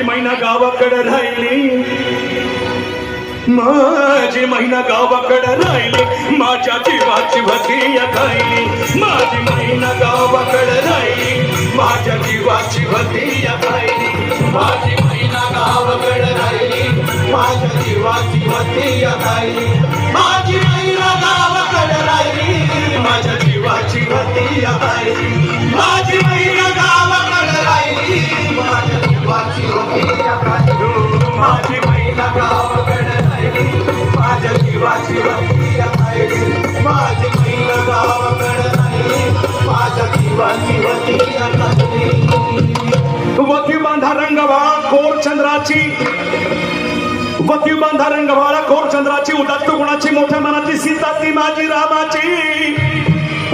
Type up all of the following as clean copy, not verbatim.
मैना गावाकडे राहिली, माझी मैना गावाकडे राहिली, माझ्या जीवाची भतिया खायली, माझी मैना गावाकडे राहिली, माझ्या जीवाची भतिया खायली, माझी मैना गावाकडे राहिली, माझ्या जीवाची भतिया खायली, माझी मैना गावाकडे राहिली, माझ्या जीवाची भतिया खायली, माझी मैना गावाकडे राहिली, माझ्या जीवाची भतिया खायली, माझी मैना गावाकडे माझ्या जीवाची भतिया खायली, माझी मैना गावाकडे राहिली, माझ्या जीवाची भतिया खायली. वती बांधा रंगवाळा कोर चंद्राची, वती बांधा रंगवाळा कोर चंद्राची, उदात्त गुणाची, मोठ्या मनाची, सीता ती माझी रामाची,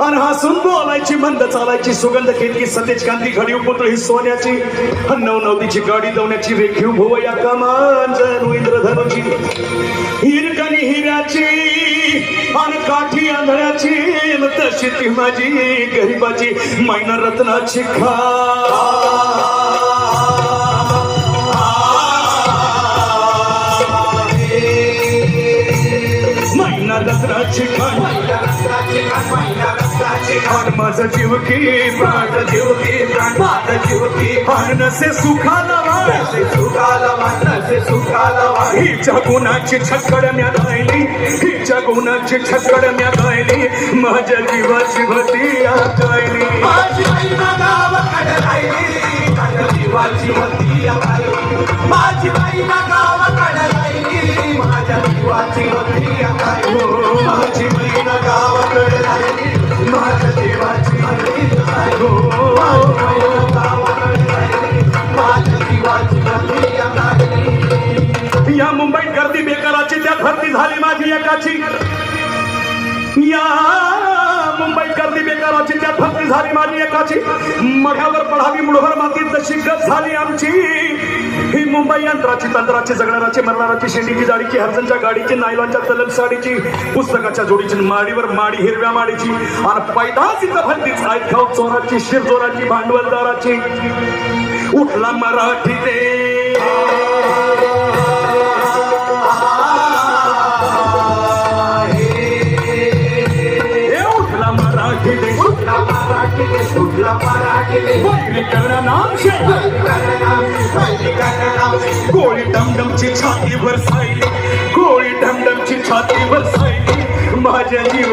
अन हसून बोलायची, मंद चालायची, सुगंध केतकी, सतेज कांती, घडीव पुत्र ही सोन्याची, नवनवतीची गाडी दवण्याची, रेखीव भुवया कमान जणू इंद्रधनुची, हिरकणी हिऱ्याची आणि काठी आंधळ्याची, तशी ती माझी गरीबाची मैना रत्नाची खा, मैना रत्नाची खान, माझा जीव की प्राण, जीव की प्राण, माझा जीव की प्राण, नसे सुखाला वाट, नसे सुखाला वाट, नसे सुखाला वाट, हिच्या गुणाची छक्कड म्या गायली, हिच्या गुणाची छक्कड म्या गायली, माझ्या जीवाची भतिया गायली, माझी मैना गावाकडे राहिली, माझ्या जीवाची भतिया गायली, माझी मैना गावाकडे राहिली, माझ्या जीवाची भतिया गायली, माझी मैना गावाकडे राहिली, माझ्या जीवाची भतिया गायली, माझी मैना गावाकडे राहिली, माझ्या जीवाची भतिया गायली. या मुंबईत गर्दी बेकाराची, त्या भरती झाली माझी एकाची, या मुंबईत गर्दी बेकाराची, त्या भरती झाली माझी एकाची, मढ्यावर पडावी मुळभर मातीत तशी गत झाली आमची, ही मुंबई यंत्राची, तंत्राची, जगणाराची, मरणाराची, शेंडीची, जाडीची, हरजनच्या गाडीची, नायलॉनच्या तलम साडीची, पुस्तकाच्या जोडीची, माडीवर माडी, हिरव्या माडीची, आणि पैदास इथं भरतीच आहेत खाऊ चोराची, शिरजोराची, भांडवलदाराची, उठला मराठी दे, गोळी डमडमची छाती बरसायली, गोळी डमडमची छाती बरसायली, माझ्या जीव